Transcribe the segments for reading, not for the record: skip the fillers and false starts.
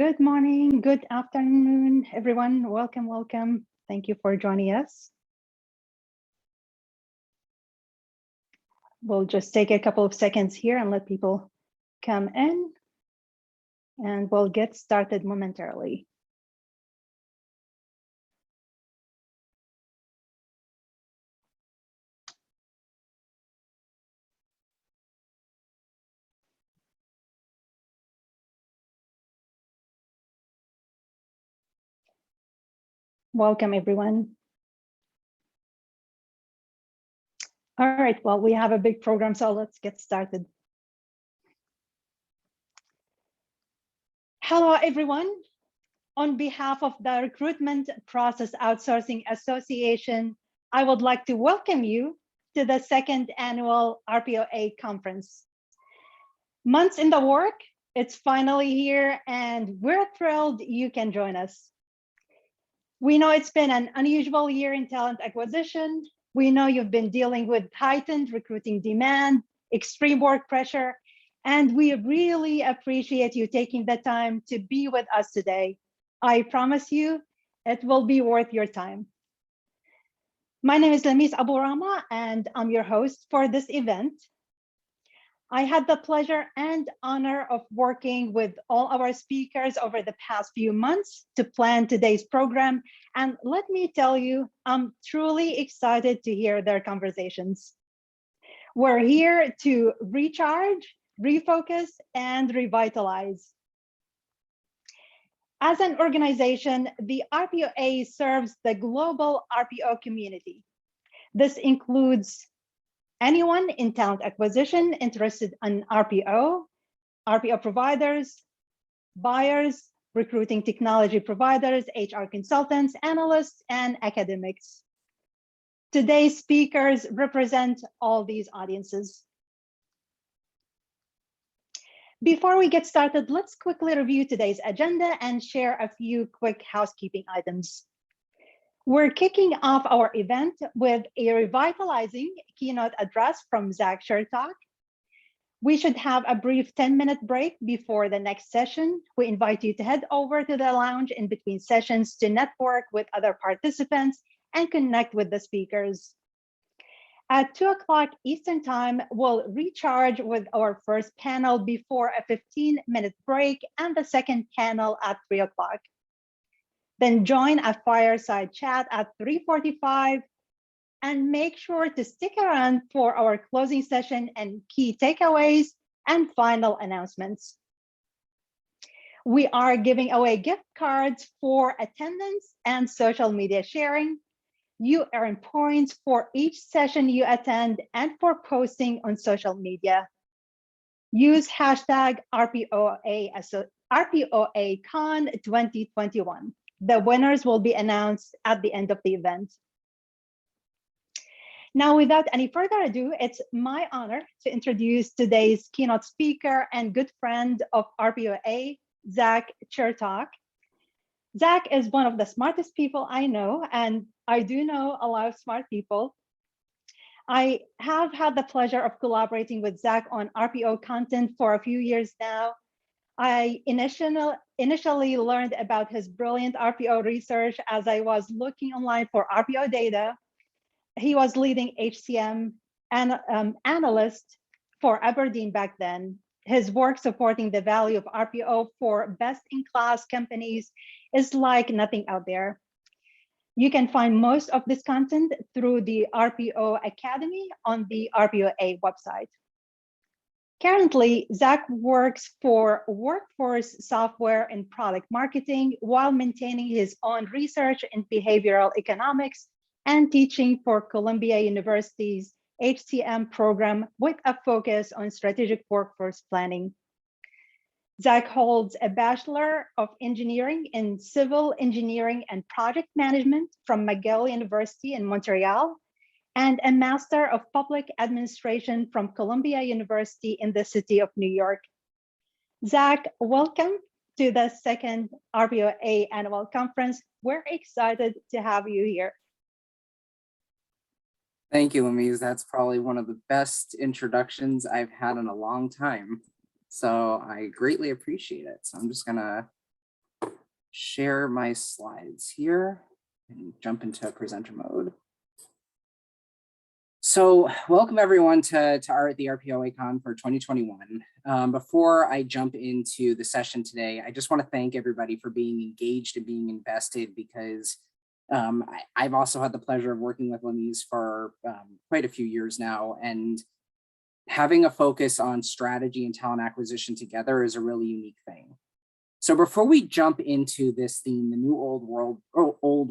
Good morning, good afternoon, everyone. Welcome, welcome. Thank you for joining us. We'll just take a couple of seconds here and let people come in, and we'll get started momentarily. Welcome, everyone. All right, well, we have a big program, so let's get started. Hello, everyone. On behalf of the Recruitment Process Outsourcing Association, I would like to welcome you to the second annual RPOA conference. Months in the work, it's finally here, and we're thrilled you can join us. We know it's been an unusual year in talent acquisition. We know you've been dealing with heightened recruiting demand, extreme work pressure, and we really appreciate you taking the time to be with us today. I promise you, it will be worth your time. My name is Lamis Abu Rama, and I'm your host for this event. I had the pleasure and honor of working with all our speakers over the past few months to plan today's program. And let me tell you, I'm truly excited to hear their conversations. We're here to recharge, refocus, and revitalize. As an organization, the RPOA serves the global RPO community. This includes anyone in talent acquisition interested in RPO providers, buyers, recruiting technology providers, HR consultants, analysts, and academics. Today's speakers represent all these audiences. Before we get started, let's quickly review today's agenda and share a few quick housekeeping items. We're kicking off our event with a revitalizing keynote address from Zach Chertok. We should have a brief 10-minute break before the next session. We invite you to head over to the lounge in between sessions to network with other participants and connect with the speakers. At 2 o'clock Eastern Time, we'll recharge with our first panel before a 15-minute break and the second panel at 3 o'clock. Then join a fireside chat at 3:45 and make sure to stick around for our closing session and key takeaways and final announcements. We are giving away gift cards for attendance and social media sharing. You earn points for each session you attend and for posting on social media. Use hashtag RPOACon 2021. The winners will be announced at the end of the event. Now, without any further ado, it's my honor to introduce today's keynote speaker and good friend of RPOA, Zach Chertok. Zach is one of the smartest people I know, and I do know a lot of smart people. I have had the pleasure of collaborating with Zach on RPO content for a few years now. I initially learned about his brilliant RPO research as I was looking online for RPO data. He was leading HCM and analyst for Aberdeen back then. His work supporting the value of RPO for best-in-class companies is like nothing out there. You can find most of this content through the RPO Academy on the RPOA website. Currently, Zach works for Workforce Software and Product Marketing while maintaining his own research in behavioral economics and teaching for Columbia University's HCM program with a focus on strategic workforce planning. Zach holds a Bachelor of Engineering in Civil Engineering and Project Management from McGill University in Montreal, and a Master of Public Administration from Columbia University in the city of New York. Zach, welcome to the second RPOA annual conference. We're excited to have you here. Thank you, Lamise. That's probably one of the best introductions I've had in a long time. So I greatly appreciate it. So I'm just gonna share my slides here and jump into presenter mode. So welcome everyone to the RPOA Con for 2021. Before I jump into the session today, I just want to thank everybody for being engaged and being invested, because I've also had the pleasure of working with Lemise for quite a few years now, and having a focus on strategy and talent acquisition together is a really unique thing. So before we jump into this theme, the new old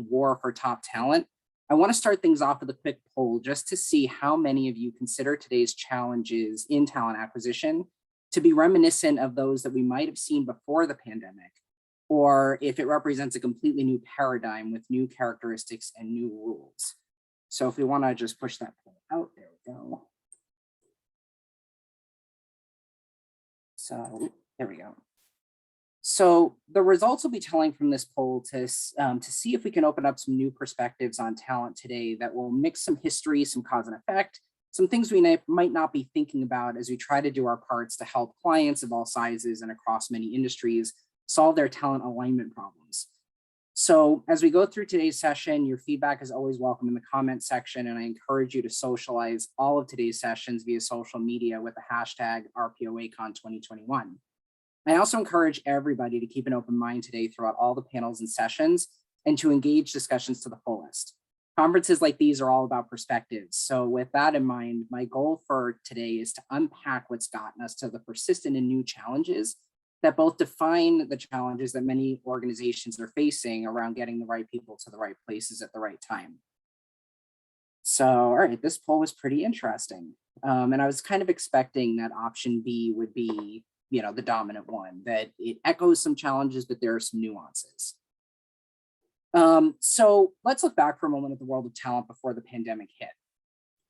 war for top talent, I want to start things off with a quick poll just to see how many of you consider today's challenges in talent acquisition to be reminiscent of those that we might have seen before the pandemic, or if it represents a completely new paradigm with new characteristics and new rules. So if we want to just push that poll out, there we go. So there we go. So the results will be telling from this poll to see if we can open up some new perspectives on talent today that will mix some history, some cause and effect, some things we might not be thinking about as we try to do our parts to help clients of all sizes and across many industries solve their talent alignment problems. So as we go through today's session, your feedback is always welcome in the comment section, and I encourage you to socialize all of today's sessions via social media with the hashtag RPOACon2021. I also encourage everybody to keep an open mind today throughout all the panels and sessions, and to engage discussions to the fullest. Conferences like these are all about perspectives. So with that in mind, my goal for today is to unpack what's gotten us to the persistent and new challenges that both define the challenges that many organizations are facing around getting the right people to the right places at the right time. So, all right, this poll was pretty interesting. And I was kind of expecting that option B would be, the dominant one, that it echoes some challenges, but there are some nuances. So let's look back for a moment at the world of talent before the pandemic hit.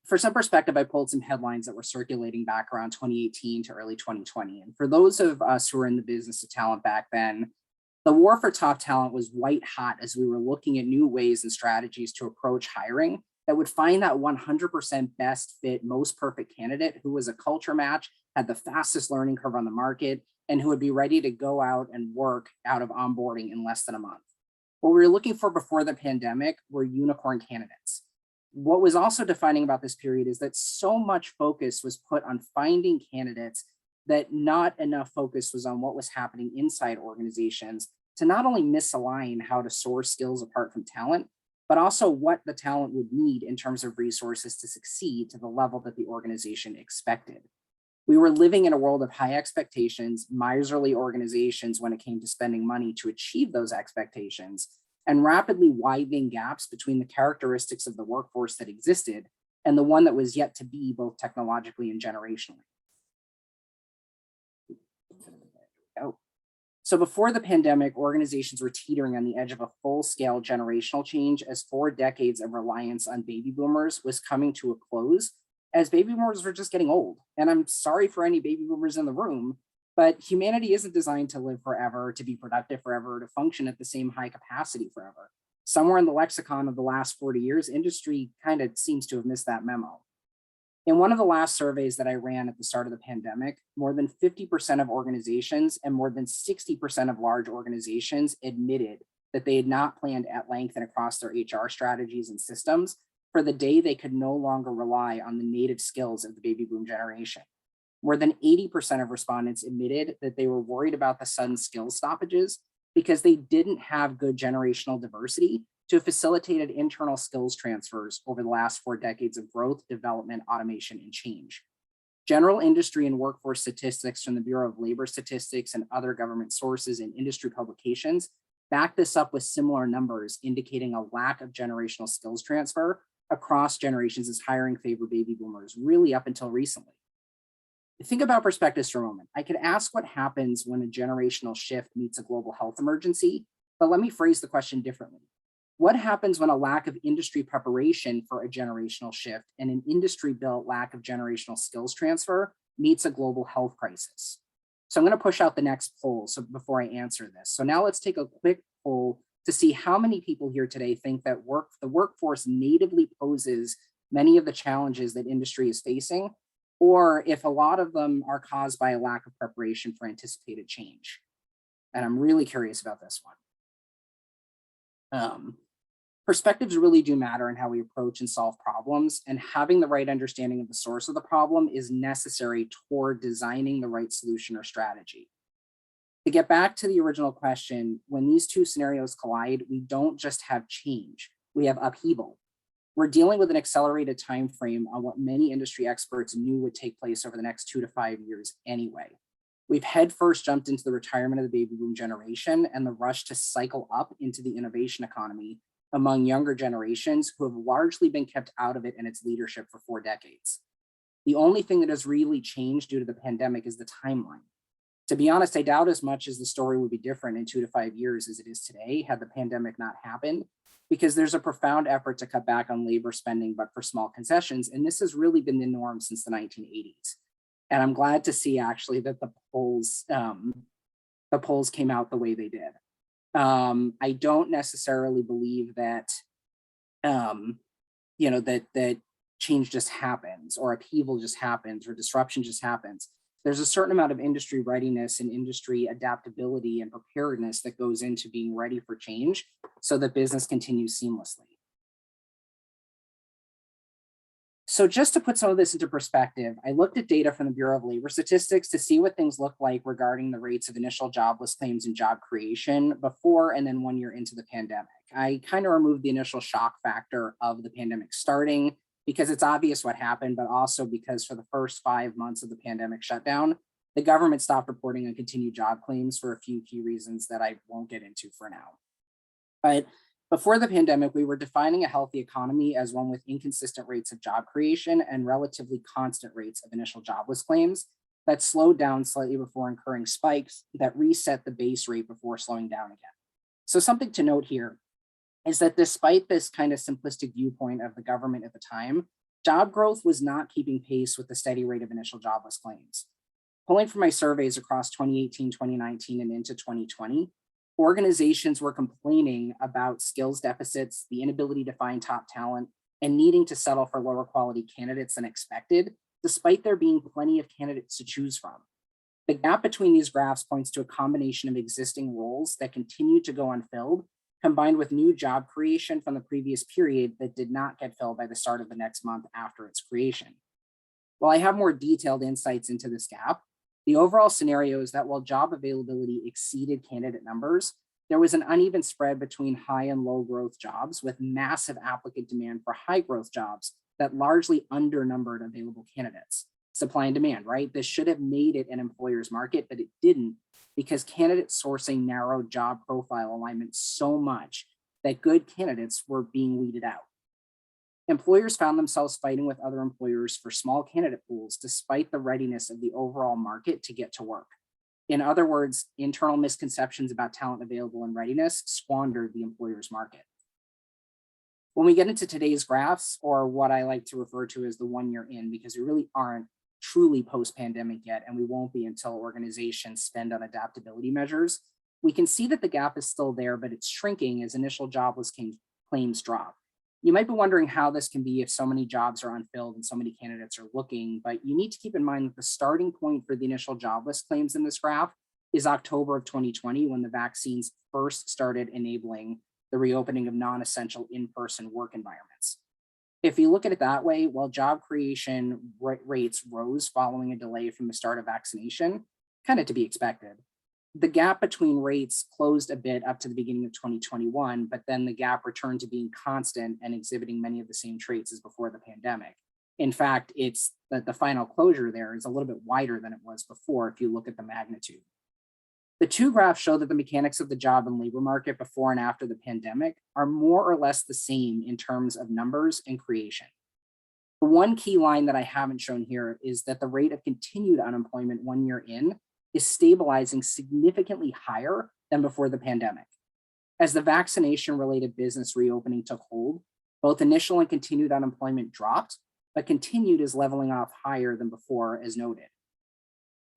For some perspective, I pulled some headlines that were circulating back around 2018 to early 2020. And for those of us who were in the business of talent back then, the war for top talent was white hot as we were looking at new ways and strategies to approach hiring that would find that 100% best fit, most perfect candidate who was a culture match, had the fastest learning curve on the market, and who would be ready to go out and work out of onboarding in less than a month. What we were looking for before the pandemic were unicorn candidates. What was also defining about this period is that so much focus was put on finding candidates that not enough focus was on what was happening inside organizations to not only misalign how to source skills apart from talent, but also what the talent would need in terms of resources to succeed to the level that the organization expected. We were living in a world of high expectations, miserly organizations when it came to spending money to achieve those expectations, and rapidly widening gaps between the characteristics of the workforce that existed and the one that was yet to be, both technologically and generationally. So before the pandemic, organizations were teetering on the edge of a full-scale generational change as 4 decades of reliance on baby boomers was coming to a close, as baby boomers were just getting old. And I'm sorry for any baby boomers in the room, but humanity isn't designed to live forever, to be productive forever, to function at the same high capacity forever. Somewhere in the lexicon of the last 40 years, industry kind of seems to have missed that memo. In one of the last surveys that I ran at the start of the pandemic, more than 50% of organizations and more than 60% of large organizations admitted that they had not planned at length and across their HR strategies and systems for the day they could no longer rely on the native skills of the baby boom generation. More than 80% of respondents admitted that they were worried about the sudden skills stoppages because they didn't have good generational diversity to have facilitated internal skills transfers over the last 4 decades of growth, development, automation, and change. General industry and workforce statistics from the Bureau of Labor Statistics and other government sources and industry publications back this up with similar numbers indicating a lack of generational skills transfer across generations as hiring favored baby boomers really up until recently. Think about perspectives for a moment. I could ask what happens when a generational shift meets a global health emergency, but let me phrase the question differently. What happens when a lack of industry preparation for a generational shift and an industry-built lack of generational skills transfer meets a global health crisis? So I'm going to push out the next poll before I answer this. So now let's take a quick poll to see how many people here today think that the workforce natively poses many of the challenges that industry is facing, or if a lot of them are caused by a lack of preparation for anticipated change. And I'm really curious about this one. Perspectives really do matter in how we approach and solve problems, and having the right understanding of the source of the problem is necessary toward designing the right solution or strategy. To get back to the original question, when these two scenarios collide, we don't just have change, we have upheaval. We're dealing with an accelerated time frame on what many industry experts knew would take place over the next 2 to 5 years anyway. We've headfirst jumped into the retirement of the baby boom generation and the rush to cycle up into the innovation economy among younger generations who have largely been kept out of it and its leadership for 4 decades. The only thing that has really changed due to the pandemic is the timeline. To be honest, I doubt as much as the story would be different in 2 to 5 years as it is today had the pandemic not happened, because there's a profound effort to cut back on labor spending, but for small concessions. And this has really been the norm since the 1980s. And I'm glad to see actually that the polls came out the way they did. I don't necessarily believe that, that change just happens or upheaval just happens or disruption just happens. There's a certain amount of industry readiness and industry adaptability and preparedness that goes into being ready for change so that business continues seamlessly. So just to put some of this into perspective, I looked at data from the Bureau of Labor Statistics to see what things look like regarding the rates of initial jobless claims and job creation before and then 1 year into the pandemic. I kind of removed the initial shock factor of the pandemic starting because it's obvious what happened, but also because for the first 5 months of the pandemic shutdown, the government stopped reporting on continued job claims for a few key reasons that I won't get into for now. But before the pandemic, we were defining a healthy economy as one with inconsistent rates of job creation and relatively constant rates of initial jobless claims that slowed down slightly before incurring spikes that reset the base rate before slowing down again. So something to note here is that despite this kind of simplistic viewpoint of the government at the time, job growth was not keeping pace with the steady rate of initial jobless claims. Pulling from my surveys across 2018, 2019, and into 2020, organizations were complaining about skills deficits, the inability to find top talent, and needing to settle for lower quality candidates than expected, despite there being plenty of candidates to choose from. The gap between these graphs points to a combination of existing roles that continue to go unfilled, combined with new job creation from the previous period that did not get filled by the start of the next month after its creation. While I have more detailed insights into this gap, the overall scenario is that while job availability exceeded candidate numbers, there was an uneven spread between high and low growth jobs with massive applicant demand for high growth jobs that largely undernumbered available candidates. Supply and demand, right? This should have made it an employer's market, but it didn't because candidate sourcing narrowed job profile alignment so much that good candidates were being weeded out. Employers found themselves fighting with other employers for small candidate pools despite the readiness of the overall market to get to work. In other words, internal misconceptions about talent available and readiness squandered the employer's market. When we get into today's graphs, or what I like to refer to as the 1 year in, because we really aren't truly post-pandemic yet, and we won't be until organizations spend on adaptability measures, we can see that the gap is still there, but it's shrinking as initial jobless claims drop. You might be wondering how this can be if so many jobs are unfilled and so many candidates are looking, but you need to keep in mind that the starting point for the initial jobless claims in this graph is October of 2020, when the vaccines first started enabling the reopening of non-essential in-person work environments. If you look at it that way, while job creation rates rose following a delay from the start of vaccination, kind of to be expected, the gap between rates closed a bit up to the beginning of 2021, but then the gap returned to being constant and exhibiting many of the same traits as before the pandemic. In fact, it's that the final closure there is a little bit wider than it was before if you look at the magnitude. The two graphs show that the mechanics of the job and labor market before and after the pandemic are more or less the same in terms of numbers and creation. The one key line that I haven't shown here is that the rate of continued unemployment 1 year in is stabilizing significantly higher than before the pandemic. As the vaccination-related business reopening took hold, both initial and continued unemployment dropped, but continued as leveling off higher than before, as noted.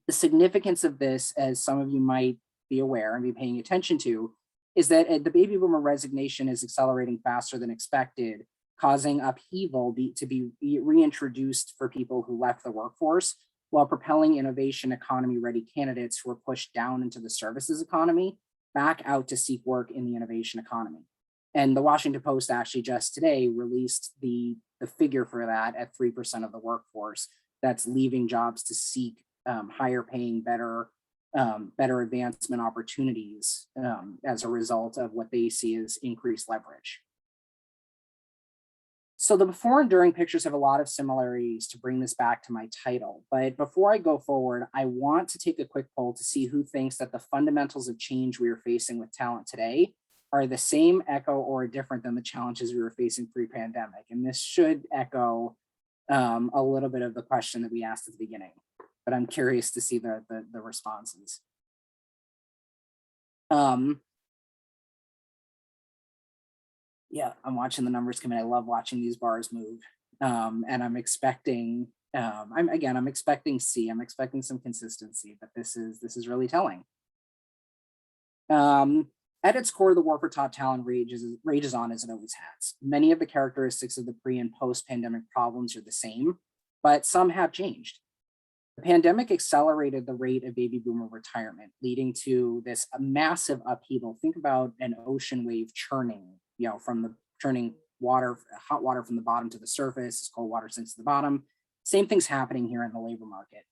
The significance of this, as some of you might be aware and be paying attention to, is that the baby boomer resignation is accelerating faster than expected, causing upheaval to be reintroduced for people who left the workforce, while propelling innovation economy-ready candidates who were pushed down into the services economy back out to seek work in the innovation economy. And the Washington Post actually just today released the figure for that at 3% of the workforce that's leaving jobs to seek higher paying, better advancement opportunities as a result of what they see as increased leverage. So the before and during pictures have a lot of similarities to bring this back to my title. But before I go forward, I want to take a quick poll to see who thinks that the fundamentals of change we are facing with talent today are the same, echo, or different than the challenges we were facing pre-pandemic. And this should echo a little bit of the question that we asked at the beginning, but I'm curious to see the responses. Yeah, I'm watching the numbers come in. I love watching these bars move. And I'm expecting, I'm expecting C. I'm expecting some consistency, but this is really telling. At its core, the war for top talent rages on as it always has. Many of the characteristics of the pre and post-pandemic problems are the same, but some have changed. The pandemic accelerated the rate of baby boomer retirement, leading to this massive upheaval. Think about an ocean wave churning, churning water, hot water from the bottom to the surface, as cold water sinks to the bottom. Same thing's happening here in the labor market.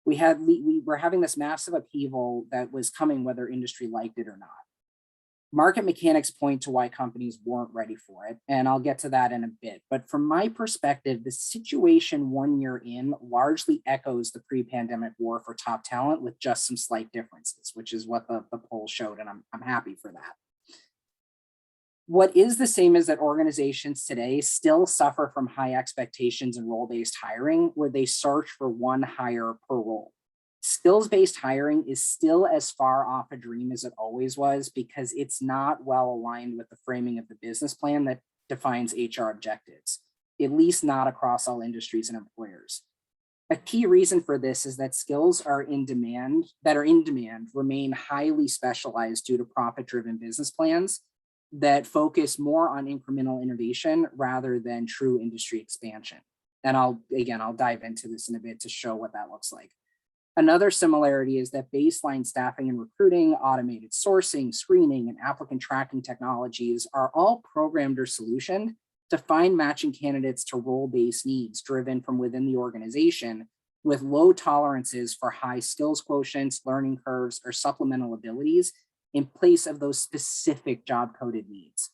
We were having this massive upheaval that was coming whether industry liked it or not. Market mechanics point to why companies weren't ready for it, and I'll get to that in a bit. But from my perspective, the situation 1 year in largely echoes the pre-pandemic war for top talent with just some slight differences, which is what the poll showed, and I'm happy for that. What is the same is that organizations today still suffer from high expectations in role-based hiring, where they search for one hire per role. Skills-based hiring is still as far off a dream as it always was because it's not well aligned with the framing of the business plan that defines HR objectives, at least not across all industries and employers. A key reason for this is that skills that are in demand remain highly specialized due to profit-driven business plans that focus more on incremental innovation rather than true industry expansion. And I'll dive into this in a bit to show what that looks like. Another similarity is that baseline staffing and recruiting, automated sourcing, screening, and applicant tracking technologies are all programmed or solutioned to find matching candidates to role-based needs driven from within the organization with low tolerances for high skills quotients, learning curves, or supplemental abilities in place of those specific job-coded needs.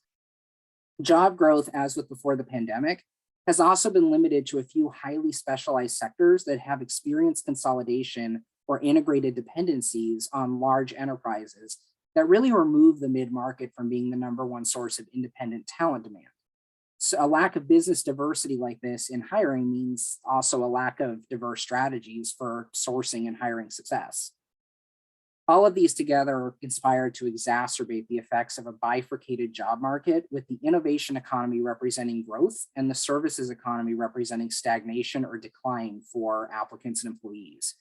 Job growth, as with before the pandemic, has also been limited to a few highly specialized sectors that have experienced consolidation or integrated dependencies on large enterprises that really remove the mid-market from being the #1 source of independent talent demand. So a lack of business diversity like this in hiring means also a lack of diverse strategies for sourcing and hiring success. All of these together conspire to exacerbate the effects of a bifurcated job market, with the innovation economy representing growth and the services economy representing stagnation or decline for applicants and employees.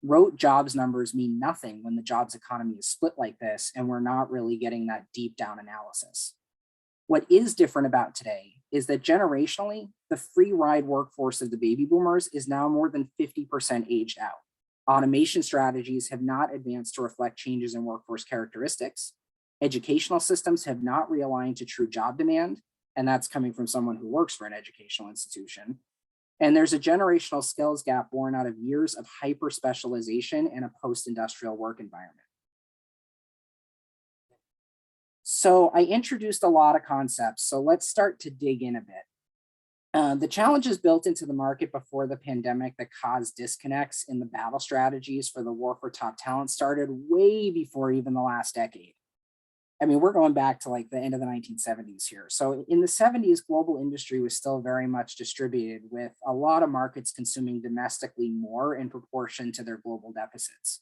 Rote jobs numbers mean nothing when the jobs economy is split like this, and we're not really getting that deep down analysis. What is different about today is that generationally, the free ride workforce of the baby boomers is now more than 50% aged out. Automation strategies have not advanced to reflect changes in workforce characteristics. Educational systems have not realigned to true job demand, and that's coming from someone who works for an educational institution. And there's a generational skills gap born out of years of hyper specialization in a post-industrial work environment. So I introduced a lot of concepts, so let's start to dig in a bit. The challenges built into the market before the pandemic that caused disconnects in the battle strategies for the war for top talent started way before even the last decade. I mean, we're going back to like the end of the 1970s here. So in the 70s, global industry was still very much distributed, with a lot of markets consuming domestically more in proportion to their global deficits.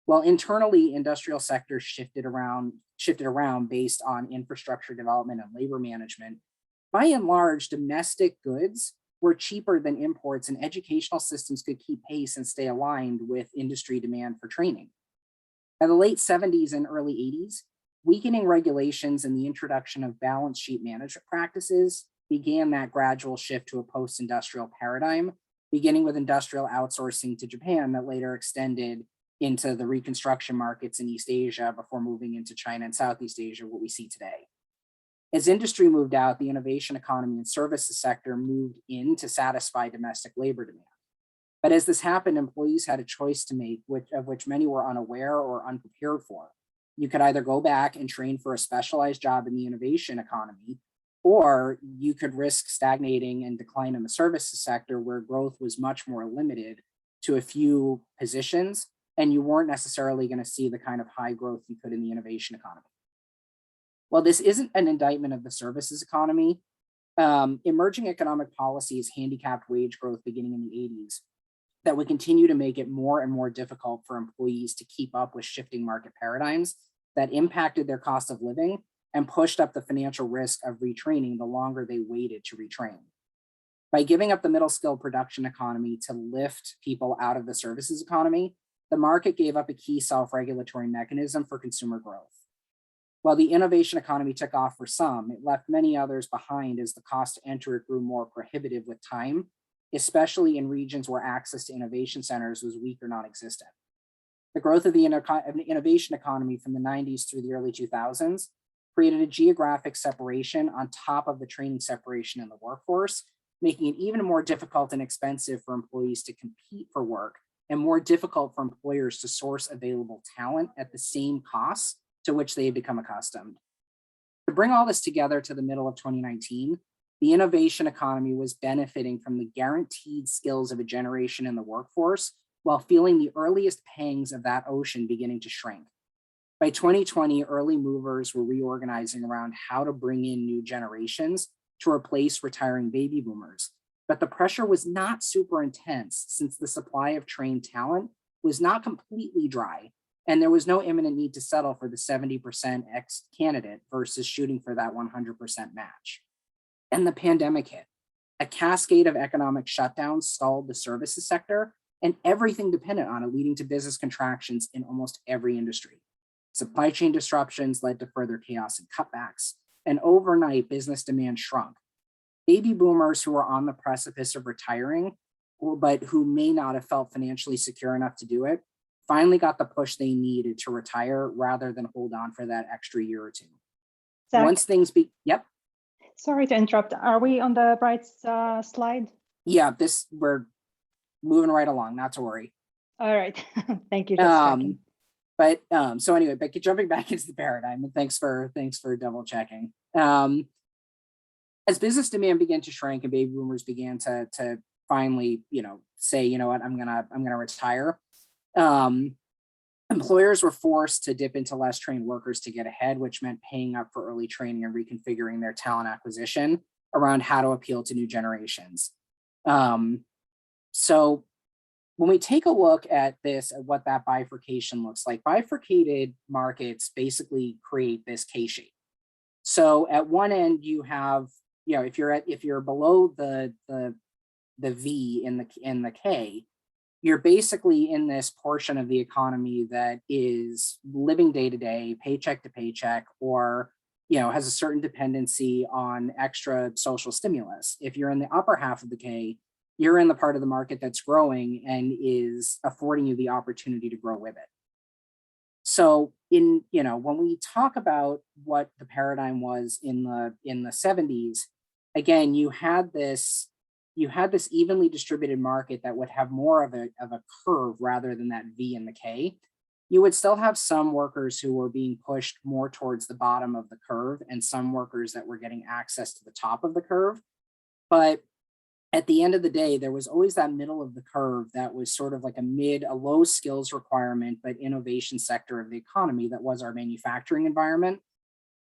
While internally, industrial sectors shifted around based on infrastructure development and labor management, by and large, domestic goods were cheaper than imports, and educational systems could keep pace and stay aligned with industry demand for training. By the late 70s and early 80s, weakening regulations and the introduction of balance sheet management practices began that gradual shift to a post-industrial paradigm, beginning with industrial outsourcing to Japan that later extended into the reconstruction markets in East Asia before moving into China and Southeast Asia, what we see today. As industry moved out, the innovation economy and services sector moved in to satisfy domestic labor demand. But as this happened, employees had a choice to make, of which many were unaware or unprepared for. You could either go back and train for a specialized job in the innovation economy, or you could risk stagnating and decline in the services sector where growth was much more limited to a few positions, and you weren't necessarily going to see the kind of high growth you could in the innovation economy. While this isn't an indictment of the services economy, emerging economic policies handicapped wage growth beginning in the 80s that would continue to make it more and more difficult for employees to keep up with shifting market paradigms that impacted their cost of living and pushed up the financial risk of retraining the longer they waited to retrain. By giving up the middle skill production economy to lift people out of the services economy, the market gave up a key self-regulatory mechanism for consumer growth. While the innovation economy took off for some, it left many others behind as the cost to enter it grew more prohibitive with time, especially in regions where access to innovation centers was weak or non-existent. The growth of the innovation economy from the 90s through the early 2000s created a geographic separation on top of the training separation in the workforce, making it even more difficult and expensive for employees to compete for work and more difficult for employers to source available talent at the same costs to which they had become accustomed. To bring all this together to the middle of 2019, the innovation economy was benefiting from the guaranteed skills of a generation in the workforce while feeling the earliest pangs of that ocean beginning to shrink. By 2020, early movers were reorganizing around how to bring in new generations to replace retiring baby boomers. But the pressure was not super intense since the supply of trained talent was not completely dry, and there was no imminent need to settle for the 70% X candidate versus shooting for that 100% match. And the pandemic hit. A cascade of economic shutdowns stalled the services sector and everything dependent on it, leading to business contractions in almost every industry. Supply chain disruptions led to further chaos and cutbacks, and overnight business demand shrunk. Baby boomers who were on the precipice of retiring, but who may not have felt financially secure enough to do it, finally got the push they needed to retire rather than hold on for that extra year or two. Zach, Once things yep. Sorry to interrupt. Are we on the right slide? Yeah, we're moving right along, not to worry. All right. Thank you. So anyway, but jumping back into the paradigm, and thanks for double checking. As business demand began to shrink and baby boomers began to finally, say, you know what, I'm gonna retire. Employers were forced to dip into less trained workers to get ahead, which meant paying up for early training and reconfiguring their talent acquisition around how to appeal to new generations. So when we take a look at this, at what that bifurcation looks like, bifurcated markets basically create this K shape. So at one end you have, if you're below the V in the K, you're basically in this portion of the economy that is living day to day, paycheck to paycheck, or has a certain dependency on extra social stimulus. If you're in the upper half of the K, you're in the part of the market that's growing and is affording you the opportunity to grow with it. So when we talk about what the paradigm was in the 70s, again, you had this evenly distributed market that would have more of a curve rather than that V in the K. You would still have some workers who were being pushed more towards the bottom of the curve and some workers that were getting access to the top of the curve. But at the end of the day, there was always that middle of the curve that was sort of like a low skills requirement, but innovation sector of the economy that was our manufacturing environment,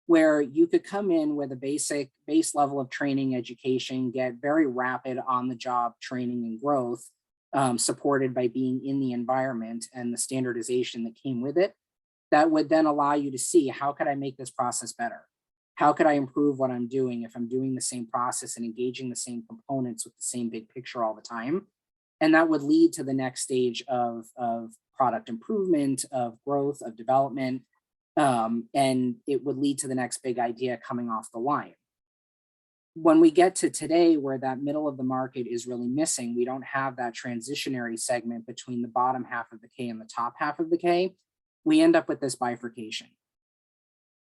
where you could come in with a base level of training, education, get very rapid on-the-job training and growth, supported by being in the environment and the standardization that came with it, that would then allow you to see, how could I make this process better? How could I improve what I'm doing if I'm doing the same process and engaging the same components with the same big picture all the time? And that would lead to the next stage of product improvement, of growth, of development, and it would lead to the next big idea coming off the line. When we get to today, where that middle of the market is really missing, we don't have that transitionary segment between the bottom half of the K and the top half of the K, we end up with this bifurcation.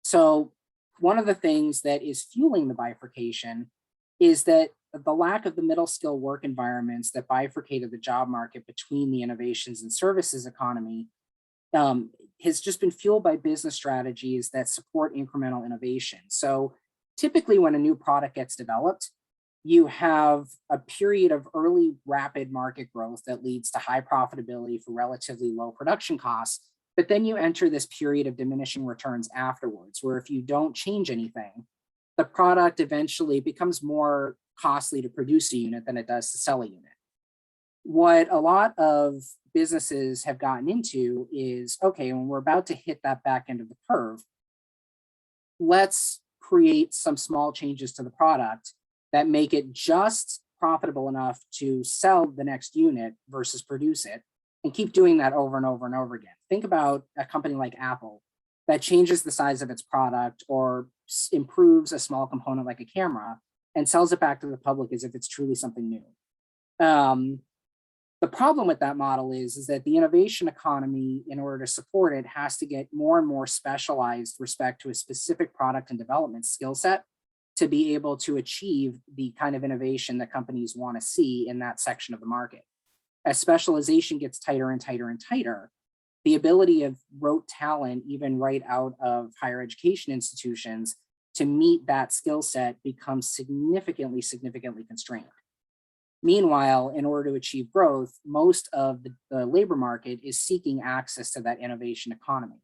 So one of the things that is fueling the bifurcation is that the lack of the middle skill work environments that bifurcated the job market between the innovations and services economy has just been fueled by business strategies that support incremental innovation. So typically when a new product gets developed, you have a period of early rapid market growth that leads to high profitability for relatively low production costs. But then you enter this period of diminishing returns afterwards, where if you don't change anything, the product eventually becomes more costly to produce a unit than it does to sell a unit. What a lot of businesses have gotten into is, okay, when we're about to hit that back end of the curve, let's create some small changes to the product that make it just profitable enough to sell the next unit versus produce it, and keep doing that over and over and over again. Think about a company like Apple that changes the size of its product or improves a small component like a camera and sells it back to the public as if it's truly something new. The problem with that model is that the innovation economy, in order to support it, has to get more and more specialized with respect to a specific product and development skill set to be able to achieve the kind of innovation that companies want to see in that section of the market. As specialization gets tighter and tighter and tighter, the ability of rote talent, even right out of higher education institutions, to meet that skill set becomes significantly constrained. Meanwhile, in order to achieve growth, most of the labor market is seeking access to that innovation economy.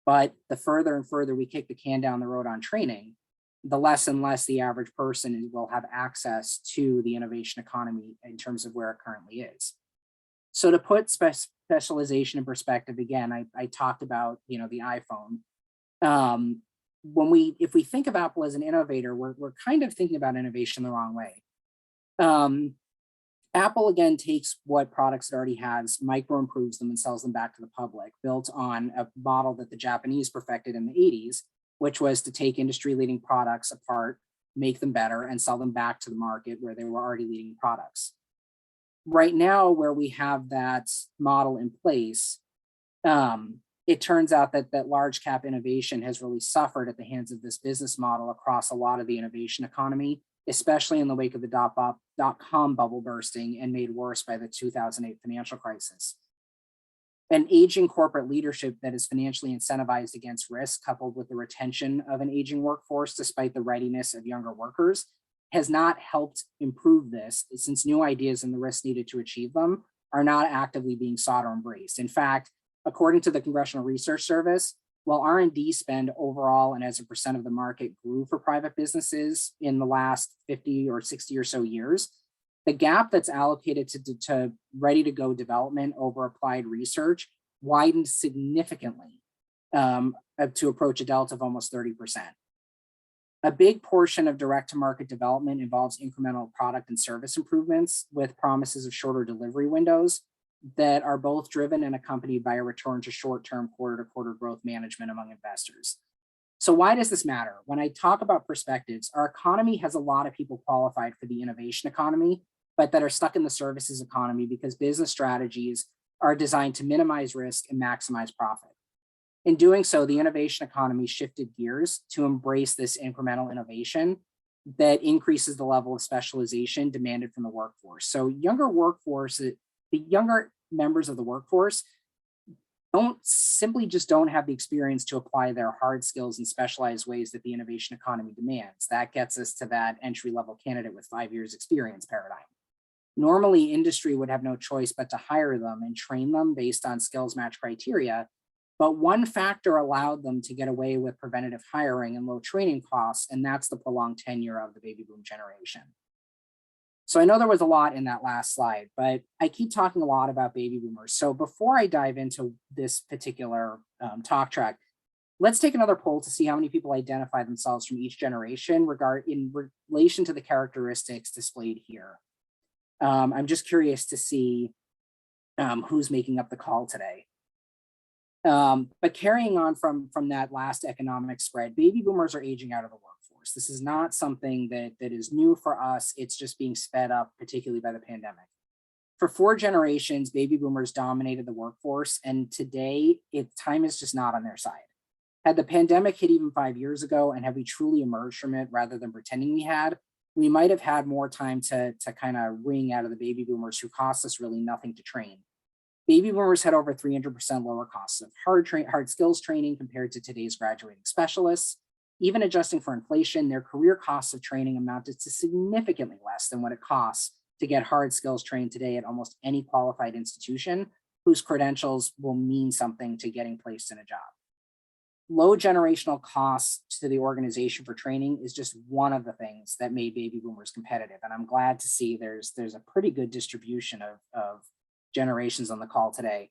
But the further and further we kick the can down the road on training, the less and less the average person will have access to the innovation economy in terms of where it currently is. So to put specialization in perspective, again, I talked about, the iPhone. If we think of Apple as an innovator, we're kind of thinking about innovation the wrong way. Apple, again, takes what products it already has, micro improves them and sells them back to the public, built on a model that the Japanese perfected in the 80s, which was to take industry leading products apart, make them better, and sell them back to the market where they were already leading products. Right now, where we have that model in place, it turns out that large cap innovation has really suffered at the hands of this business model across a lot of the innovation economy, especially in the wake of the dot-com bubble bursting and made worse by the 2008 financial crisis. An aging corporate leadership that is financially incentivized against risk, coupled with the retention of an aging workforce despite the readiness of younger workers, has not helped improve this, since new ideas and the risks needed to achieve them are not actively being sought or embraced. In fact, according to the Congressional Research Service, while R&D spend overall and as a percent of the market grew for private businesses in the last 50 or 60 or so years, the gap that's allocated to ready-to-go development over applied research widened significantly to approach a delta of almost 30%. A big portion of direct-to-market development involves incremental product and service improvements with promises of shorter delivery windows that are both driven and accompanied by a return to short-term quarter-to-quarter growth management among investors. So why does this matter? When I talk about perspectives, our economy has a lot of people qualified for the innovation economy, but that are stuck in the services economy because business strategies are designed to minimize risk and maximize profit. In doing so, the innovation economy shifted gears to embrace this incremental innovation that increases the level of specialization demanded from the workforce. So the younger members of the workforce don't have the experience to apply their hard skills in specialized ways that the innovation economy demands. That gets us to that entry-level candidate with 5 years experience paradigm. Normally, industry would have no choice but to hire them and train them based on skills match criteria. But one factor allowed them to get away with preventative hiring and low training costs, and that's the prolonged tenure of the baby boom generation. So I know there was a lot in that last slide, but I keep talking a lot about baby boomers. So before I dive into this particular talk track, let's take another poll to see how many people identify themselves from each generation in relation to the characteristics displayed here. I'm just curious to see who's making up the call today. But carrying on from that last economic spread, baby boomers are aging out of the workforce. This is not something that is new for us. It's just being sped up, particularly by the pandemic. For 4 generations, baby boomers dominated the workforce, and today time is just not on their side. Had the pandemic hit even 5 years ago, and had we truly emerged from it rather than pretending we had, we might have had more time to kind of wring out of the baby boomers who cost us really nothing to train. Baby boomers had over 300% lower costs of hard skills training compared to today's graduating specialists. Even adjusting for inflation, their career costs of training amounted to significantly less than what it costs to get hard skills trained today at almost any qualified institution whose credentials will mean something to getting placed in a job. Low generational costs to the organization for training is just one of the things that made baby boomers competitive. And I'm glad to see there's a pretty good distribution of generations on the call today.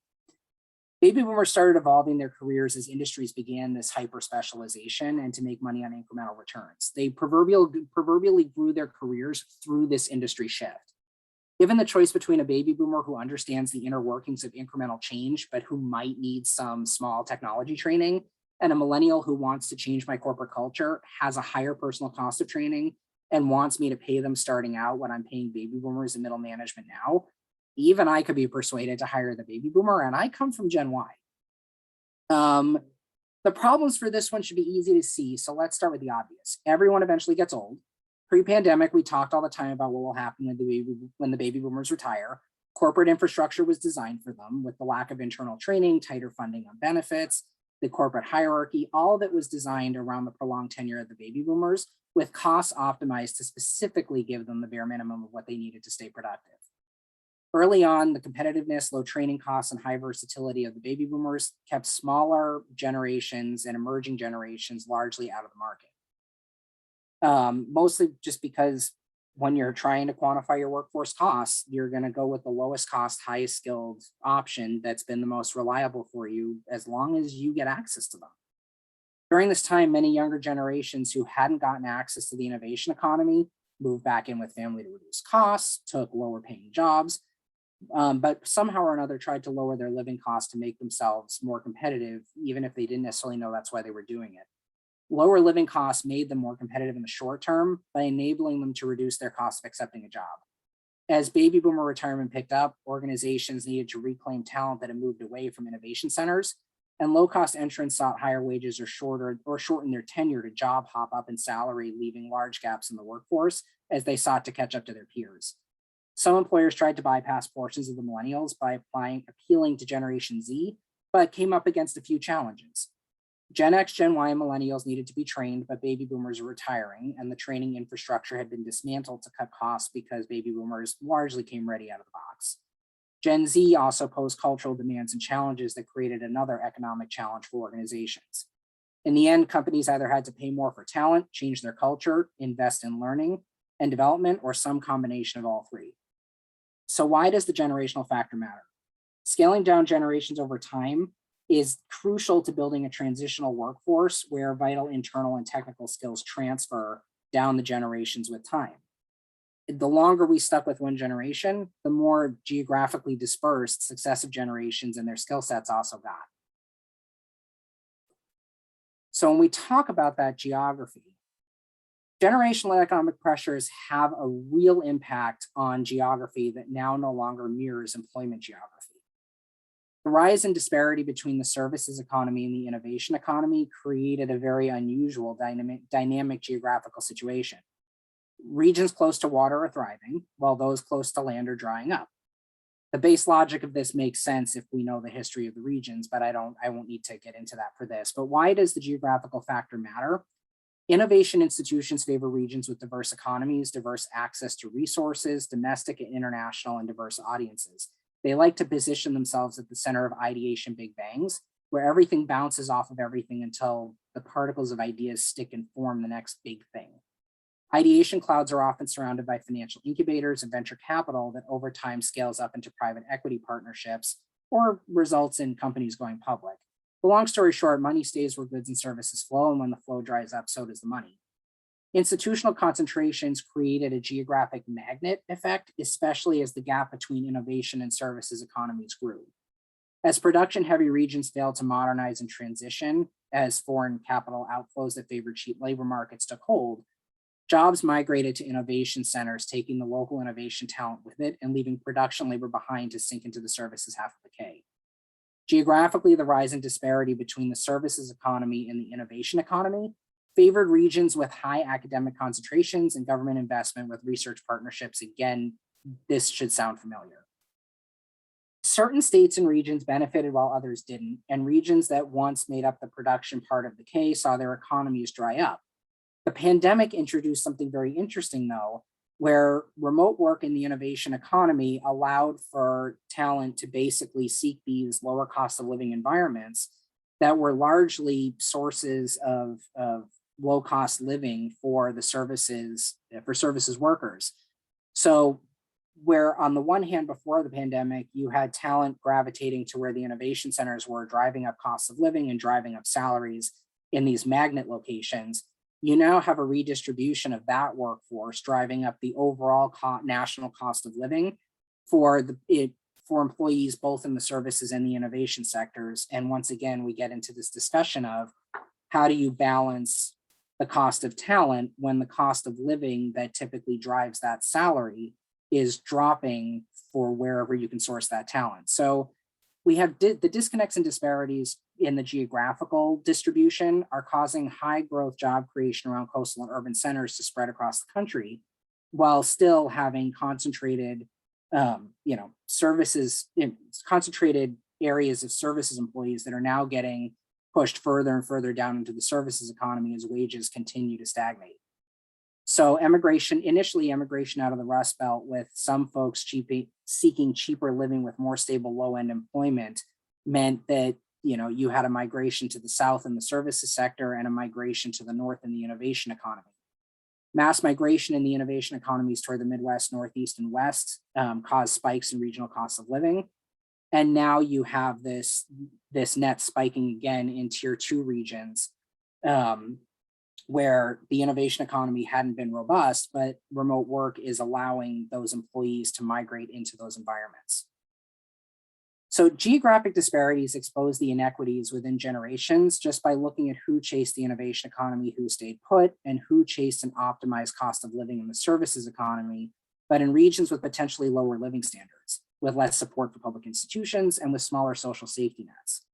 Baby boomers started evolving their careers as industries began this hyper specialization and to make money on incremental returns. They proverbially grew their careers through this industry shift. Given the choice between a baby boomer who understands the inner workings of incremental change, but who might need some small technology training, and a millennial who wants to change my corporate culture, has a higher personal cost of training, and wants me to pay them starting out when I'm paying baby boomers and middle management now, even I could be persuaded to hire the baby boomer, and I come from Gen Y. The problems for this one should be easy to see, so let's start with the obvious. Everyone eventually gets old. Pre-pandemic, we talked all the time about what will happen when the baby boomers retire. Corporate infrastructure was designed for them, with the lack of internal training, tighter funding on benefits, the corporate hierarchy, all of it was designed around the prolonged tenure of the baby boomers, with costs optimized to specifically give them the bare minimum of what they needed to stay productive. Early on, the competitiveness, low training costs, and high versatility of the baby boomers kept smaller generations and emerging generations largely out of the market. Mostly just because when you're trying to quantify your workforce costs, you're going to go with the lowest cost, highest skilled option that's been the most reliable for you as long as you get access to them. During this time, many younger generations who hadn't gotten access to the innovation economy moved back in with family to reduce costs, took lower paying jobs, but somehow or another tried to lower their living costs to make themselves more competitive, even if they didn't necessarily know that's why they were doing it. Lower living costs made them more competitive in the short term by enabling them to reduce their cost of accepting a job. As baby boomer retirement picked up, organizations needed to reclaim talent that had moved away from innovation centers, and low-cost entrants sought higher wages or shortened their tenure to job hop up in salary, leaving large gaps in the workforce as they sought to catch up to their peers. Some employers tried to bypass portions of the millennials by appealing to Generation Z, but came up against a few challenges. Gen X, Gen Y, and millennials needed to be trained, but baby boomers were retiring, and the training infrastructure had been dismantled to cut costs because baby boomers largely came ready out of the box. Gen Z also posed cultural demands and challenges that created another economic challenge for organizations. In the end, companies either had to pay more for talent, change their culture, invest in learning and development, or some combination of all three. So why does the generational factor matter? Scaling down generations over time is crucial to building a transitional workforce where vital internal and technical skills transfer down the generations with time. The longer we stuck with one generation, the more geographically dispersed successive generations and their skill sets also got. So when we talk about that geography, generational economic pressures have a real impact on geography that now no longer mirrors employment geography. The rise in disparity between the services economy and the innovation economy created a very unusual dynamic geographical situation. Regions close to water are thriving, while those close to land are drying up. The base logic of this makes sense if we know the history of the regions, but I won't need to get into that for this. But why does the geographical factor matter? Innovation institutions favor regions with diverse economies, diverse access to resources, domestic and international, and diverse audiences. They like to position themselves at the center of ideation big bangs, where everything bounces off of everything until the particles of ideas stick and form the next big thing. Ideation clouds are often surrounded by financial incubators and venture capital that over time scales up into private equity partnerships or results in companies going public. The long story short, money stays where goods and services flow, and when the flow dries up, so does the money. Institutional concentrations created a geographic magnet effect, especially as the gap between innovation and services economies grew. As production-heavy regions failed to modernize and transition, as foreign capital outflows that favored cheap labor markets took hold, jobs migrated to innovation centers, taking the local innovation talent with it and leaving production labor behind to sink into the services half of the K. Geographically, the rising disparity between the services economy and the innovation economy favored regions with high academic concentrations and government investment with research partnerships. Again, this should sound familiar. Certain states and regions benefited while others didn't, and regions that once made up the production part of the K saw their economies dry up. The pandemic introduced something very interesting, though, where remote work in the innovation economy allowed for talent to basically seek these lower cost of living environments that were largely sources of low cost living for the services workers. So where on the one hand, before the pandemic, you had talent gravitating to where the innovation centers were, driving up costs of living and driving up salaries in these magnet locations, you now have a redistribution of that workforce driving up the overall national cost of living for employees both in the services and the innovation sectors. And once again, we get into this discussion of how do you balance the cost of talent when the cost of living that typically drives that salary is dropping for wherever you can source that talent. So we have the disconnects and disparities in the geographical distribution are causing high growth job creation around coastal and urban centers to spread across the country, while still having concentrated, concentrated areas of services employees that are now getting pushed further and further down into the services economy as wages continue to stagnate. So initially immigration out of the Rust Belt, with some folks seeking cheaper living with more stable low-end employment, meant that you had a migration to the South in the services sector and a migration to the North in the innovation economy. Mass migration in the innovation economies toward the Midwest, Northeast, and West caused spikes in regional costs of living. And now you have this net spiking again in tier 2 regions, where the innovation economy hadn't been robust, but remote work is allowing those employees to migrate into those environments. So geographic disparities expose the inequities within generations just by looking at who chased the innovation economy, who stayed put, and who chased an optimized cost of living in the services economy, but in regions with potentially lower living standards, with less support for public institutions and with smaller social safety nets.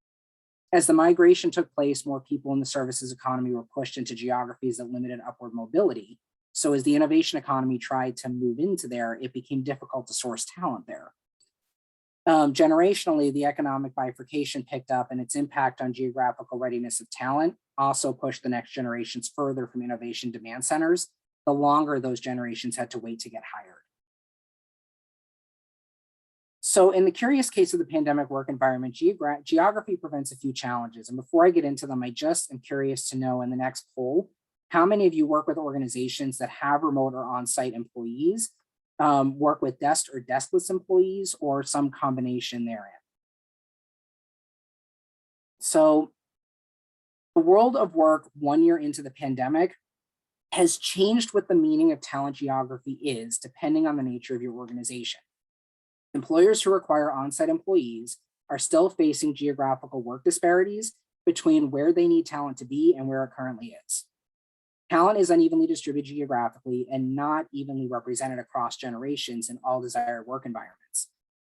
As the migration took place, more people in the services economy were pushed into geographies that limited upward mobility. So as the innovation economy tried to move into there, it became difficult to source talent there. Generationally, the economic bifurcation picked up, and its impact on geographical readiness of talent also pushed the next generations further from innovation demand centers, the longer those generations had to wait to get hired. So in the curious case of the pandemic work environment, geography presents a few challenges. And before I get into them, I just am curious to know in the next poll, how many of you work with organizations that have remote or on-site employees, work with desk or deskless employees, or some combination therein? So the world of work 1 year into the pandemic has changed what the meaning of talent geography is, depending on the nature of your organization. Employers who require on-site employees are still facing geographical work disparities between where they need talent to be and where it currently is. Talent is unevenly distributed geographically and not evenly represented across generations in all desired work environments.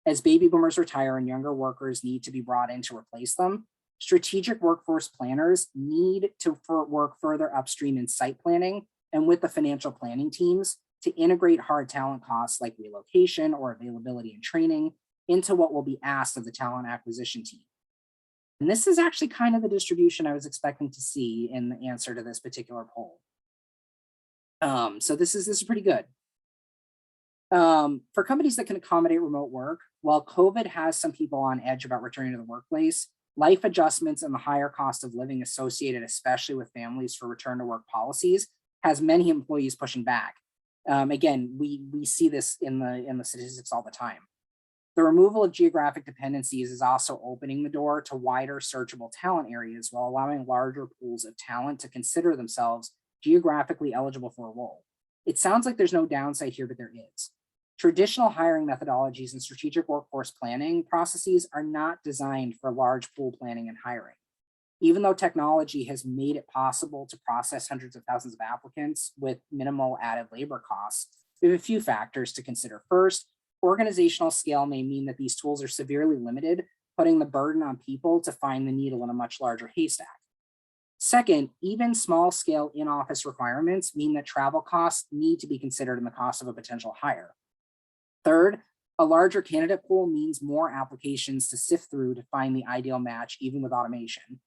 As baby boomers retire and younger workers need to be brought in to replace them, strategic workforce planners need to work further upstream in site planning and with the financial planning teams to integrate hard talent costs like relocation or availability and training into what will be asked of the talent acquisition team. And this is actually kind of the distribution I was expecting to see in the answer to this particular poll. So this is pretty good. For companies that can accommodate remote work, while COVID has some people on edge about returning to the workplace, life adjustments and the higher cost of living associated, especially with families for return to work policies, has many employees pushing back. Again, we see this in the statistics all the time. The removal of geographic dependencies is also opening the door to wider searchable talent areas while allowing larger pools of talent to consider themselves geographically eligible for a role. It sounds like there's no downside here, but there is. Traditional hiring methodologies and strategic workforce planning processes are not designed for large pool planning and hiring. Even though technology has made it possible to process hundreds of thousands of applicants with minimal added labor costs, we have a few factors to consider. First, organizational scale may mean that these tools are severely limited putting the burden on people to find the needle in a much larger haystack. Second, even small scale in-office requirements mean that travel costs need to be considered in the cost of a potential hire. Third, a larger candidate pool means more applications to sift through to find the ideal match, even with automation.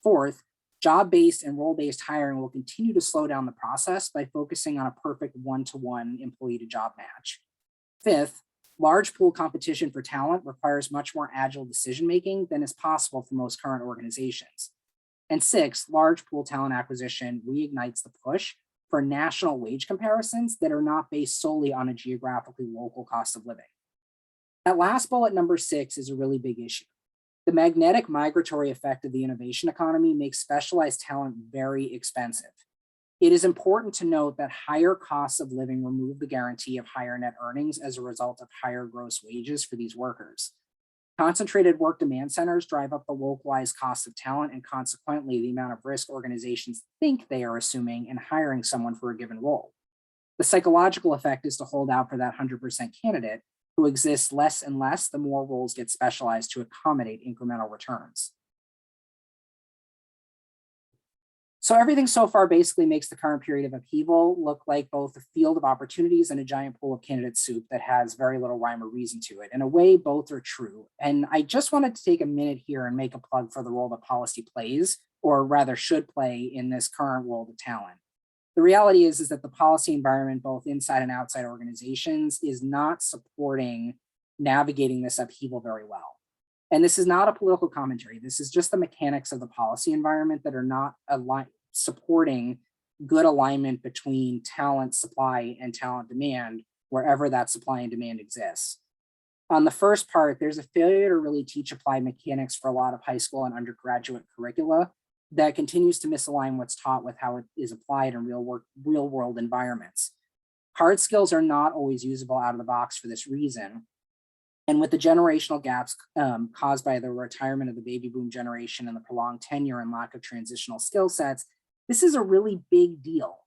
Fourth, job-based and role-based hiring will continue to slow down the process by focusing on a perfect one-to-one employee-to-job match. Fifth, large pool competition for talent requires much more agile decision-making than is possible for most current organizations. And sixth, large pool talent acquisition reignites the push for national wage comparisons that are not based solely on a geographically local cost of living. That last bullet, number 6, is a really big issue. The magnetic migratory effect of the innovation economy makes specialized talent very expensive. It is important to note that higher costs of living remove the guarantee of higher net earnings as a result of higher gross wages for these workers. Concentrated work demand centers drive up the localized cost of talent and consequently the amount of risk organizations think they are assuming in hiring someone for a given role. The psychological effect is to hold out for that 100% candidate who exists less and less the more roles get specialized to accommodate incremental returns. So everything so far basically makes the current period of upheaval look like both a field of opportunities and a giant pool of candidate soup that has very little rhyme or reason to it. In a way, both are true. And I just wanted to take a minute here and make a plug for the role that policy plays, or rather should play, in this current world of talent. The reality is that the policy environment, both inside and outside organizations, is not supporting navigating this upheaval very well. And this is not a political commentary. This is just the mechanics of the policy environment that are not supporting good alignment between talent supply and talent demand wherever that supply and demand exists. On the first part, there's a failure to really teach applied mechanics for a lot of high school and undergraduate curricula that continues to misalign what's taught with how it is applied in real world environments. Hard skills are not always usable out of the box for this reason. And with the generational gaps caused by the retirement of the baby boom generation and the prolonged tenure and lack of transitional skill sets, this is a really big deal.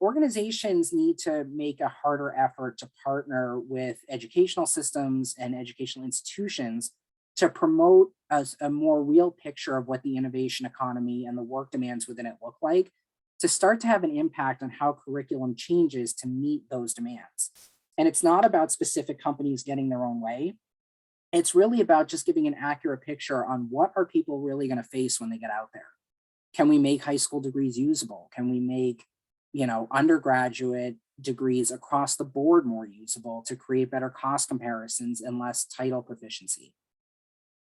Organizations need to make a harder effort to partner with educational systems and educational institutions to promote a more real picture of what the innovation economy and the work demands within it look like, to start to have an impact on how curriculum changes to meet those demands. And it's not about specific companies getting their own way. It's really about just giving an accurate picture on what are people really going to face when they get out there. Can we make high school degrees usable? Can we make, undergraduate degrees across the board more usable to create better cost comparisons and less title proficiency?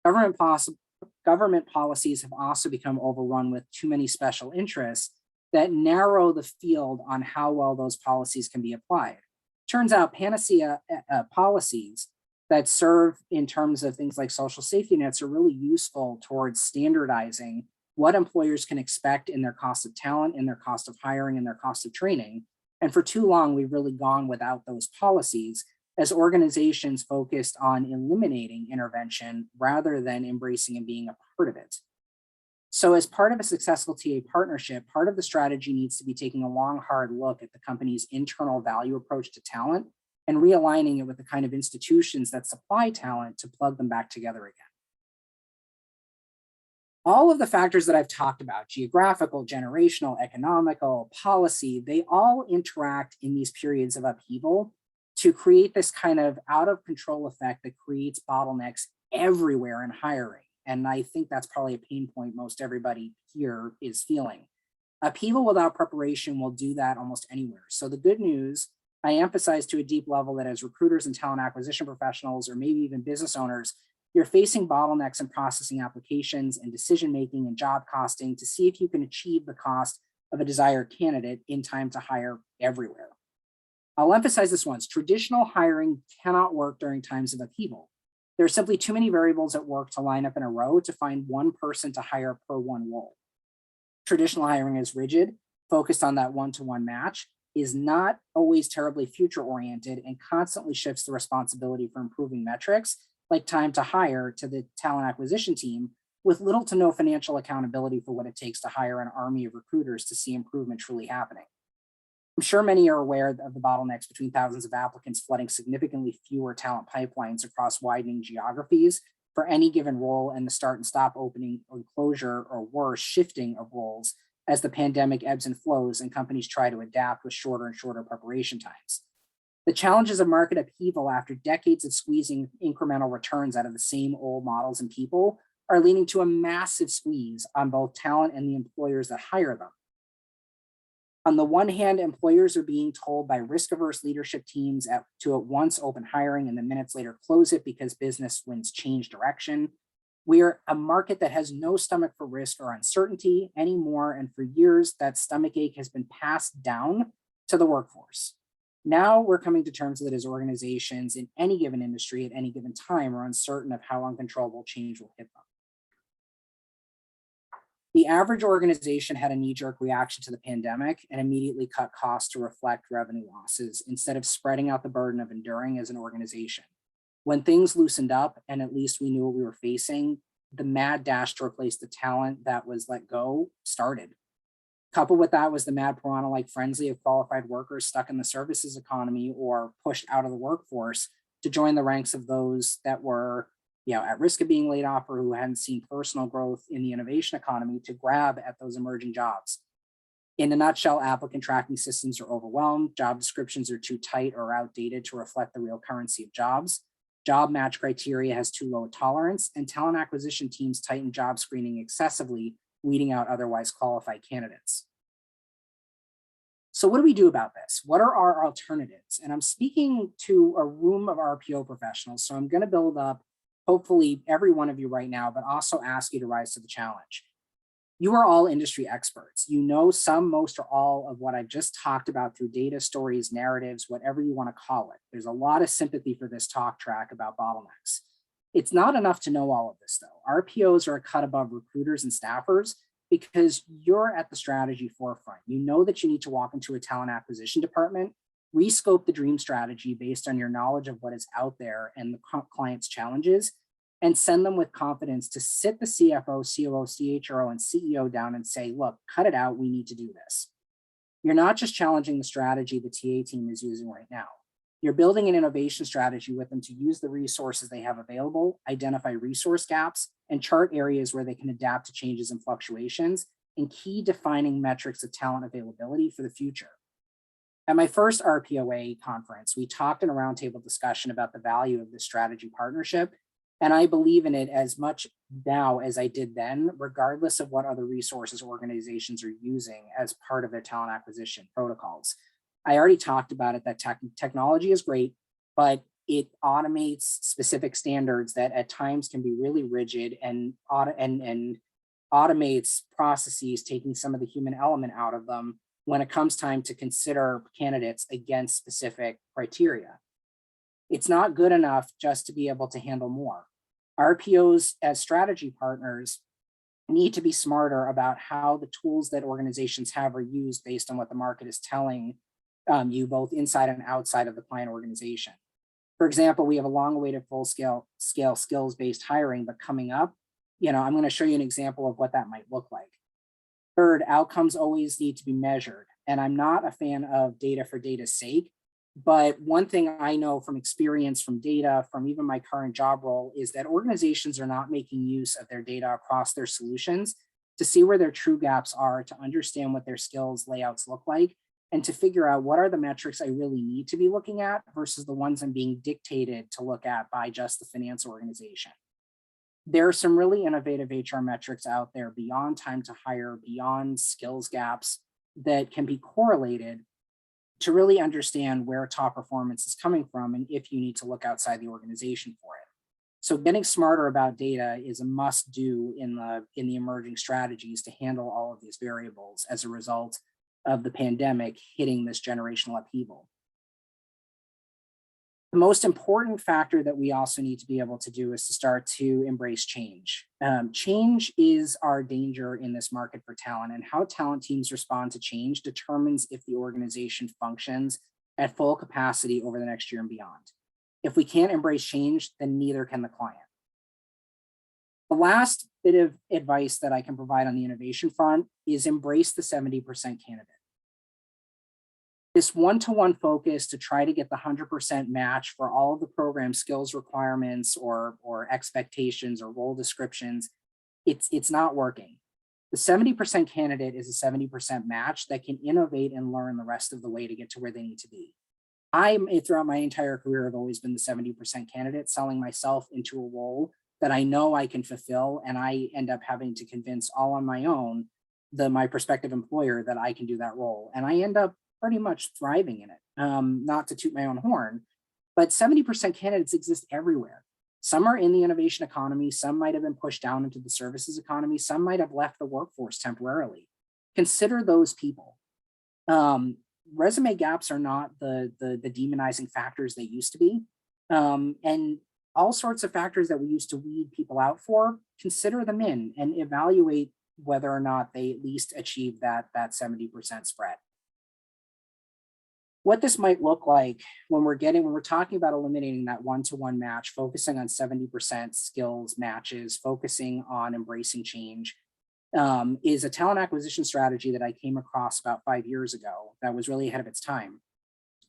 Government policies have also become overrun with too many special interests that narrow the field on how well those policies can be applied. Turns out panacea policies that serve in terms of things like social safety nets are really useful towards standardizing what employers can expect in their cost of talent, in their cost of hiring, and their cost of training. And for too long, we've really gone without those policies as organizations focused on eliminating intervention rather than embracing and being a part of it. So as part of a successful TA partnership, part of the strategy needs to be taking a long, hard look at the company's internal value approach to talent and realigning it with the kind of institutions that supply talent to plug them back together again. All of the factors that I've talked about, geographical, generational, economical, policy, they all interact in these periods of upheaval to create this kind of out of control effect that creates bottlenecks everywhere in hiring. And I think that's probably a pain point most everybody here is feeling. Upheaval without preparation will do that almost anywhere. So the good news, I emphasize to a deep level that as recruiters and talent acquisition professionals, or maybe even business owners, you're facing bottlenecks in processing applications and decision-making and job costing to see if you can achieve the cost of a desired candidate in time to hire everywhere. I'll emphasize this once, traditional hiring cannot work during times of upheaval. There are simply too many variables at work to line up in a row to find one person to hire per one role. Traditional hiring is rigid, focused on that one-to-one match, is not always terribly future-oriented, and constantly shifts the responsibility for improving metrics like time to hire to the talent acquisition team, with little to no financial accountability for what it takes to hire an army of recruiters to see improvement truly happening. I'm sure many are aware of the bottlenecks between thousands of applicants flooding significantly fewer talent pipelines across widening geographies for any given role and the start and stop opening or closure or worse, shifting of roles as the pandemic ebbs and flows and companies try to adapt with shorter and shorter preparation times. The challenges of market upheaval after decades of squeezing incremental returns out of the same old models and people are leading to a massive squeeze on both talent and the employers that hire them. On the one hand, employers are being told by risk-averse leadership teams to at once open hiring and then minutes later close it because business winds change direction. We're a market that has no stomach for risk or uncertainty anymore, and for years, that stomach ache has been passed down to the workforce. Now we're coming to terms with it as organizations in any given industry at any given time are uncertain of how uncontrollable change will hit them. The average organization had a knee-jerk reaction to the pandemic and immediately cut costs to reflect revenue losses instead of spreading out the burden of enduring as an organization. When things loosened up and at least we knew what we were facing, the mad dash to replace the talent that was let go started. Coupled with that was the mad piranha-like frenzy of qualified workers stuck in the services economy or pushed out of the workforce to join the ranks of those that were at risk of being laid off or who hadn't seen personal growth in the innovation economy to grab at those emerging jobs. In a nutshell, applicant tracking systems are overwhelmed, job descriptions are too tight or outdated to reflect the real currency of jobs, job match criteria has too low a tolerance, and talent acquisition teams tighten job screening excessively, weeding out otherwise qualified candidates. So what do we do about this? What are our alternatives? And I'm speaking to a room of RPO professionals, so I'm going to build up hopefully every one of you right now, but also ask you to rise to the challenge. You are all industry experts. You know some, most, or all of what I've just talked about through data, stories, narratives, whatever you want to call it. There's a lot of sympathy for this talk track about bottlenecks. It's not enough to know all of this though. RPOs are a cut above recruiters and staffers because you're at the strategy forefront. You know that you need to walk into a talent acquisition department, rescope the dream strategy based on your knowledge of what is out there and the client's challenges, and send them with confidence to sit the CFO, COO, CHRO, and CEO down and say, look, cut it out, we need to do this. You're not just challenging the strategy the TA team is using right now. You're building an innovation strategy with them to use the resources they have available, identify resource gaps, and chart areas where they can adapt to changes and fluctuations, and key defining metrics of talent availability for the future. At my first RPOA conference, we talked in a roundtable discussion about the value of this strategy partnership, and I believe in it as much now as I did then, regardless of what other resources organizations are using as part of their talent acquisition protocols. I already talked about it, that technology is great, but it automates specific standards that at times can be really rigid and automates processes, taking some of the human element out of them when it comes time to consider candidates against specific criteria. It's not good enough just to be able to handle more. RPOs as strategy partners need to be smarter about how the tools that organizations have are used based on what the market is telling you both inside and outside of the client organization. For example, we have a long-awaited full-scale skills-based hiring, but coming up, I'm going to show you an example of what that might look like. Third, outcomes always need to be measured, and I'm not a fan of data for data's sake, but one thing I know from experience, from data, from even my current job role, is that organizations are not making use of their data across their solutions to see where their true gaps are, to understand what their skills layouts look like, and to figure out what are the metrics I really need to be looking at versus the ones I'm being dictated to look at by just the finance organization. There are some really innovative HR metrics out there beyond time to hire, beyond skills gaps that can be correlated to really understand where top performance is coming from and if you need to look outside the organization for it. So getting smarter about data is a must do in the emerging strategies to handle all of these variables as a result of the pandemic hitting this generational upheaval. The most important factor that we also need to be able to do is to start to embrace change. Change is our danger in this market for talent, and how talent teams respond to change determines if the organization functions at full capacity over the next year and beyond. If we can't embrace change, then neither can the client. The last bit of advice that I can provide on the innovation front is embrace the 70% candidate. This one-to-one focus to try to get the 100% match for all of the program skills requirements or expectations or role descriptions, it's not working. The 70% candidate is a 70% match that can innovate and learn the rest of the way to get to where they need to be. Throughout my entire career, I've always been the 70% candidate, selling myself into a role that I know I can fulfill, and I end up having to convince all on my own my prospective employer that I can do that role. And I end up pretty much thriving in it. Not to toot my own horn, but 70% candidates exist everywhere. Some are in the innovation economy, some might have been pushed down into the services economy, some might have left the workforce temporarily. Consider those people. Resume gaps are not the demonizing factors they used to be. And all sorts of factors that we used to weed people out for, consider them in and evaluate whether or not they at least achieve that 70% spread. What this might look like when we're talking about eliminating that one-to-one match, focusing on 70% skills matches, focusing on embracing change, is a talent acquisition strategy that I came across about 5 years ago that was really ahead of its time.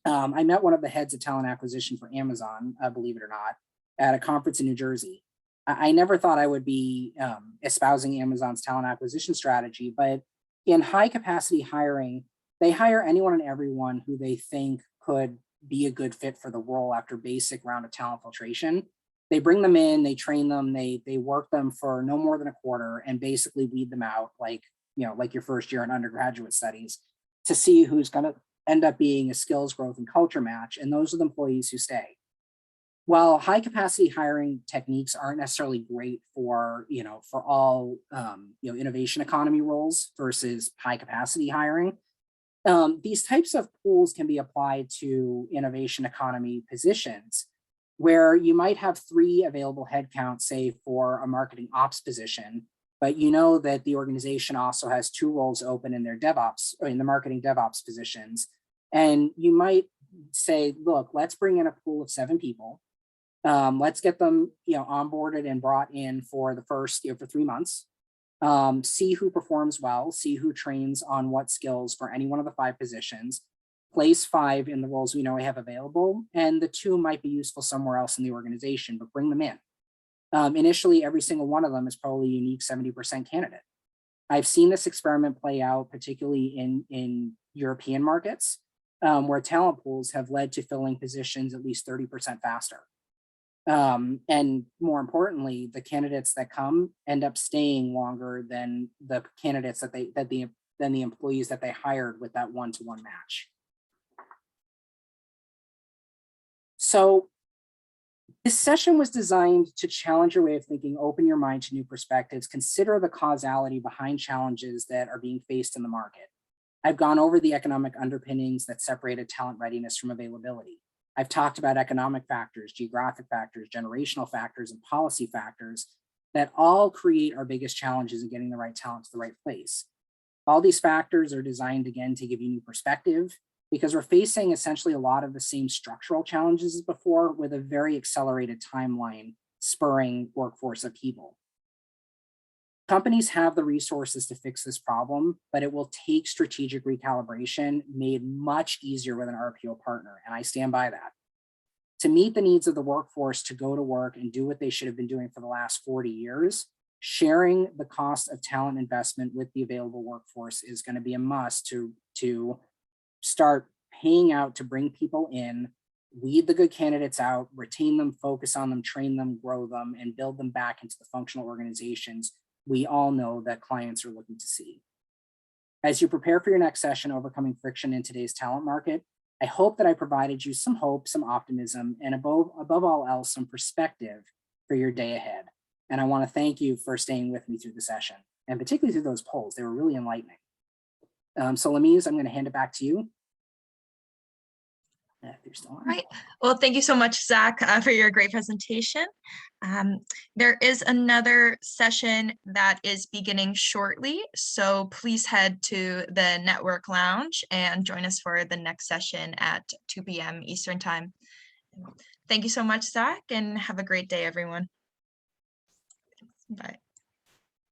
I met one of the heads of talent acquisition for Amazon, believe it or not, at a conference in New Jersey. I never thought I would be espousing Amazon's talent acquisition strategy, but in high capacity hiring, they hire anyone and everyone who they think could be a good fit for the role after basic round of talent filtration. They bring them in, they train them, they work them for no more than a quarter and basically weed them out like your first year in undergraduate studies to see who's going to end up being a skills growth and culture match. And those are the employees who stay. While high capacity hiring techniques aren't necessarily great for all innovation economy roles versus high capacity hiring, these types of pools can be applied to innovation economy positions where you might have 3 available headcounts, say for a marketing ops position, but you know that the organization also has 2 roles open in their DevOps or in the marketing DevOps positions. And you might say, look, let's bring in a pool of 7 people. Let's get them, onboarded and brought in for the first, for 3 months. See who performs well, see who trains on what skills for any one of the 5 positions, place 5 in the roles we know we have available, and the 2 might be useful somewhere else in the organization, but bring them in. Initially, every single one of them is probably a unique 70% candidate. I've seen this experiment play out, particularly in European markets, where talent pools have led to filling positions at least 30% faster. And more importantly, the candidates that come end up staying longer than the candidates than the employees that they hired with that one-to-one match. So this session was designed to challenge your way of thinking, open your mind to new perspectives, consider the causality behind challenges that are being faced in the market. I've gone over the economic underpinnings that separated talent readiness from availability. I've talked about economic factors, geographic factors, generational factors, and policy factors that all create our biggest challenges in getting the right talent to the right place. All these factors are designed, again, to give you new perspective because we're facing essentially a lot of the same structural challenges as before with a very accelerated timeline spurring workforce upheaval. Companies have the resources to fix this problem, but it will take strategic recalibration made much easier with an RPO partner, and I stand by that. To meet the needs of the workforce to go to work and do what they should have been doing for the last 40 years, sharing the cost of talent investment with the available workforce is going to be a must to start paying out to bring people in, weed the good candidates out, retain them, focus on them, train them, grow them, and build them back into the functional organizations we all know that clients are looking to see. As you prepare for your next session, Overcoming Friction in Today's Talent Market, I hope that I provided you some hope, some optimism, and above all else, some perspective for your day ahead. And I want to thank you for staying with me through the session, and particularly through those polls. They were really enlightening. So Lamise, I'm going to hand it back to you. If you're still on. Right. Well, thank you so much, Zach, for your great presentation. There is another session that is beginning shortly, so please head to the Network Lounge and join us for the next session at 2 p.m. Eastern Time. Thank you so much, Zach, and have a great day, everyone. Bye.